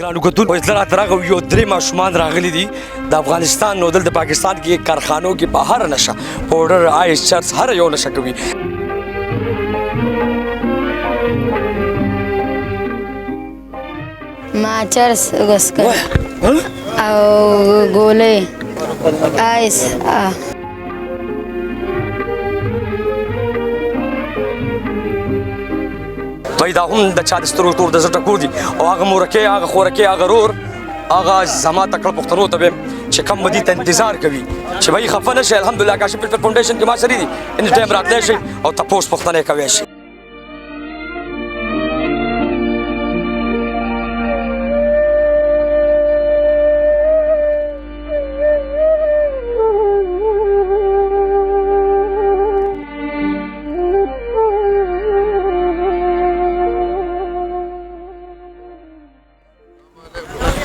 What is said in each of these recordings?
ګرانو کتونکو اطلاعات راغلي یو درې ماشومان راغلي دي د افغانستان نو دلته پاکستان کې کارخانو کې په هر نشه پاوډر آیس چرس هر یو نشه کوي ما چرس وسکه او ګولې آیس وای دا هم د چا د سترګو تور د زړه ټکور دي او هغه مورکې هغه خورکې هغه رور هغه زما تکړه پښتنو ته به چې کم مدي ته انتظار کوي چې وای خفه نشي الحمدلله کاشف فلفل فاونډیشن کې ما سره دي ان ټایم راتلی شي او تاسو پښتنه کوي شي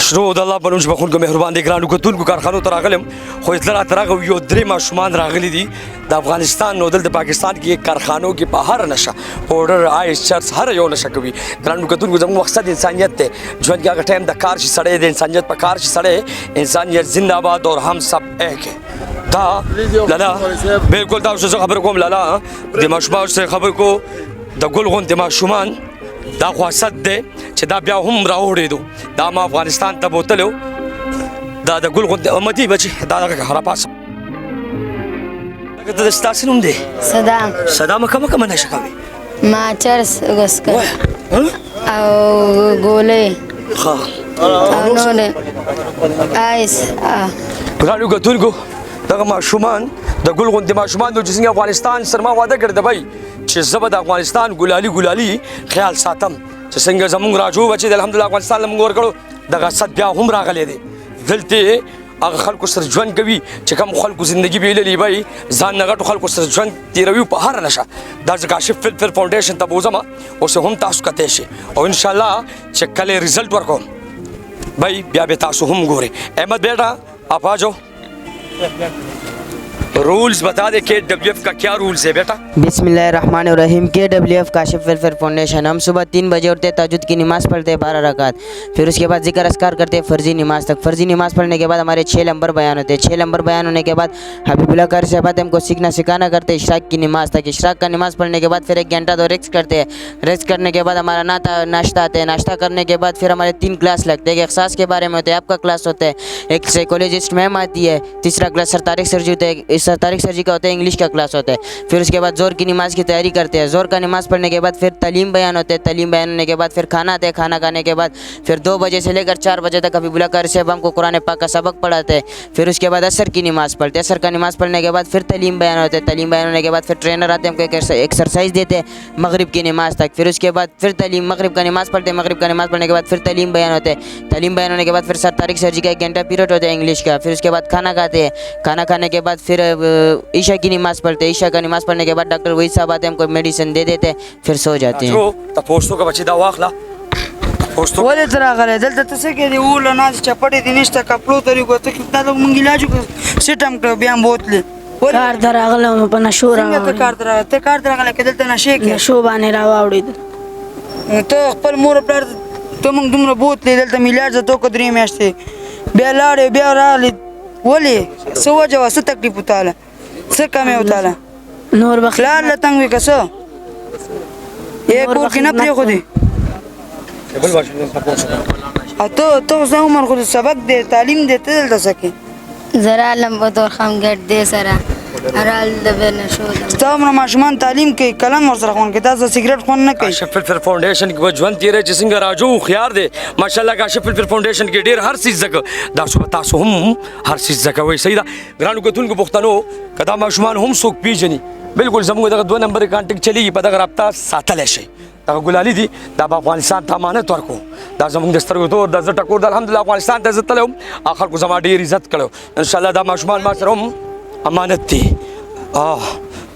شنو د الله په نوم چې بخونکو مهربان دی ګرانو کتونکو کارخانو ته راغلم خو اطلاعات راغلي یو درې ماشومان راغلي دي د افغانستان نو دلته پاکستان کې کارخانو کې په هر نشه پاوډر آیس چرس هر یو نشه کوي ګرانو کتونکو زموږ مقصد انسانیت دی ژوند کې هغه ټایم د کار شي سړی د انسانیت په کار شي سړی انسانیت زنده باد اور هم سب ایک ہے دا لالا بالکل دا څه خبر کوم لالا د ماشومان سره خبر کو د ګل غون د ماشومان دا خواست دی چې دا بیا هم راوړېدو دا ما افغانستان ته بوتلو دا د ګل غوندې امدي بچي دا دغه هراپاس د ستاسو نوم دی صدام کومه نشه کوي ما چرس وسکه او ګولې ها او نور آیس ګرانو کتونکو دغه ماشومان د ګل غوندې ماشومان د څنګه افغانستان سره ما وعده کړی دی بھائی چې زه د افغانستان ګلالي خیال ساتم چې څنګه زمونږ راجو بچي د الحمدلله افغانستان له موږ ورکړو دغه صد بیا هم راغلی دی دلته هغه خلکو سره ژوند کوي چې کوم خلکو زندگی بیللې وای ځان نه غټو خلکو سره ژوند تیروي په هر نشه دا کاشف فلفل فاونډیشن ته بوزم اوس هم تاسو کته شي او ان شاء الله چې کله رزلټ ورکوم بھائی بیا به تاسو هم ګوري احمد بیٹا آپ آ جاؤ रूल्स बता दे KWF का क्या रूल्स है बेटा बिस्मिल्लाहिर्रहमानिर्रहीम KWF काशिफ वेलफेयर फाउंडेशन हम सुबह 3 बजे उठते तहज्जुद की नमाज़ पढ़ते 12 रकात फिर उसके बाद जिक्र अस्कार करते फ़र्ज़ी नमाज़ तक फ़र्ज़ी नमाज़ पढ़ने के बाद हमारे 6 नंबर बयान होते हैं 6 नंबर बयान होने के बाद हबीबुल्लाह कारी साहब हमको सीखना सिखाना करते इशराक की नमाज़ तक इशराक का नमाज़ पढ़ने के बाद फिर 1 घंटा तो रेक्स करते हैं रेक्स करने के बाद हमारा नाश्ता आते हैं नाश्ता करने के बाद फिर हमारे 3 क्लास लगते हैं एक एहसास के बारे में होते हैं आपका क्लास होता है एक साइकोलॉजिस्ट मैम आती है तीसरा क्लास सर तारिक सर जी होते हैं सर तारिक सर जी का होता है इंग्लिश का क्लास होता है फिर उसके बाद जोर की नमाज़ की तैयारी करते हैं जोर का नमाज़ पढ़ने के बाद फिर तलीम बयान होते हैं तलीम बयान होने के बाद फिर खाना आते हैं खाना खाने के बाद फिर 2 बजे से लेकर 4 बजे तक हबीबुल्लाह कारी साहब हमको कुरान पाक का सबक पढ़ाते हैं फिर उसके बाद असर की नमाज़ पढ़ते हैं असर का नमाज़ पढ़ने के बाद फिर तलीम बयान होते हैं तलीम बयान होने के बाद फिर ट्रेनर आते हैं हमको एक एक्सरसाइज देते हैं मगरिब की नमाज़ तक फिर उसके बाद फिर तलीम मगरिब का नमाज़ पढ़ते हैं मगरिब का नमाज़ पढ़ने के बाद फिर तलीम बयान होते हैं तलीम बयान होने के बाद फिर सर तारिक सर जी का 1 घंटा पीरियड होता है इंग्लिश का फिर उसके बाद खाना खाते हैं खाना खाने के बाद फिर ईशा की नमाज़ पढ़ते हैं ईशा का नमाज़ पढ़ने के बाद डॉक्टर वही साहब आते हैं हमको मेडिसिन दे देते हैं फिर सो जाते हैं پوسټو کا بچی دا واخلا پوسټو ولې تر غلې دلته ته څه کې دی ول نه چپړې دي نشته کپلو طریقو ته دا مونږ علاج سیټم کړ بیا بوتلې کار دراغله په نشور ته کار دراغله کې دلته نشې کې شو باندې راوړې ته خپل مور پلار ته مونږ دومره بوتلې دلته میلیارډ ته کو درې میاشتې بیا لاړې بیا راغلې ولې څه وجه واسه تکلیف وتاله څه کمه وتاله نور بخلال له تنګ وکسو یک اور کې نه پرې خو دی بل واشه تاسو ته زه عمر خو سبق دی تعلیم دی ته دلته سکه زرا لم بدور خم ګټ دې سره ارال د بنه شو ته عمر ماشومان تعلیم کوي کلم ورسره خون کې تاسو سیګریټ خون نه کوي کاشف فلفل فاونډیشن کې ژوند تیرې چې څنګه راجو خيار دی ماشاءالله کاشف فلفل فاونډیشن کې ډیر هر چیز زکه دا تاسو هم هر چیز زکه وای صحیح دا ګرانو کتونکو پښتنو کدا ماشومان هم څوک پیژني بالکل زموږ دغه 2 نمبر کانټیکټ چلیږي په دغه رابطه ساتل شي دا ګلالي دي دا افغانستان ته امانت ورکو دا زموږ د سترګو تور د زړه ټکور د الحمدلله افغانستان ته عزت تلو اخر کو زما ډیر عزت کړو ان شاء الله دا ماشومان ما سره هم امانت دي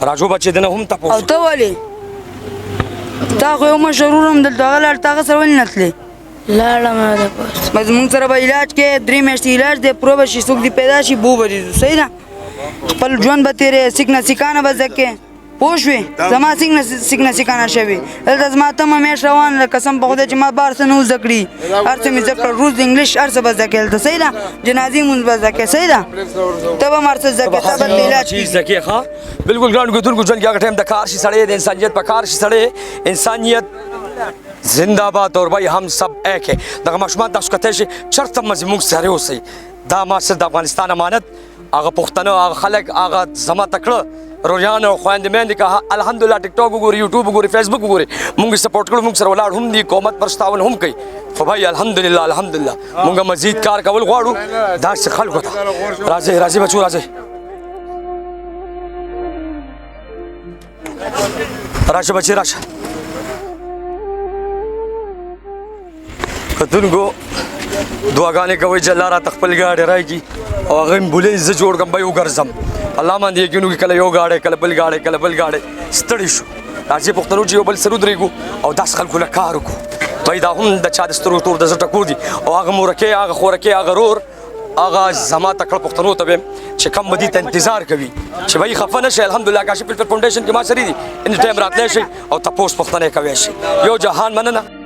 راجو بچی دنه هم تاسو او ته ولې تا خو ما ضرورم دلته غلار تاسو سره ولې نتلې لاړه ما ده بس مونږ سره به علاج کې 3 میاشتې علاج دی پروبه شي څوک دی پیدا شي بو بری صحیح ده خپل ژوند به تیرې سیکنه سیکانه به ځکه پوه شوې زما سیکنه سیکانه شوي دلته زما تمه میاشت روانه ده قسم په خدای چې ما بار څه نه زده کړي هر څه مې زده کړل روز انګلیش هر څه به زده کړې دلته صحیح ده جنازې مونځ به زده کړې صحیح ده ته به هم هر څه زده کړې ته به دلته علاج چیز زکی ښه بالکل ګرانو کتونکو ژوند کې هغه ټایم د کار شي سړی د انسانیت په کار شي سړی انسانیت زنده باد اور بھائی هم سب ایک ہے دغه ماشومان تاسو کته شي چرته مزموږ سره اوسئ دا ما صرف د افغانستان امانت هغه پښتنو هغه خلک هغه زما تکړه رویان او خويندې مېندې که الحمدلله ټیک ټاک وګوري یوټیوب وګوري فیسبوک وګوري موږ سپورټ کړو موږ سره ولاړ هم دي قومت پرستاون هم کوي خو بھائی الحمدلله موږ مزید کار کول غواړو داسې خلکو ته راځئ بچو راځئ راشه بچی راشه کتونکو دعاګانې کوئ چې الله راته خپل ګاډی راکړي او هغه امبولینس زه جوړ کړم به وګرځم الله باندې یقین وکړي کله یو ګاډی کله بل ګاډی ستړي شو راځئ پښتنو چې یو بل سره ودرېږو او داسې خلکو له کار وکړو بھائی دا هم د چا د سترګو تور د زړه ټکور دي او هغه مورکۍ هغه خورکۍ هغه رور هغه زما تکړه پښتنو ته وایم چې کم به دې ته انتظار کوي چې بھائی خفه نه شئ الحمدلله کاشف فلفل فاونډیشن کې ما سره دي اني ټایم راتلی شئ او تپوس پوښتنې کولی شئ یو جهان مننه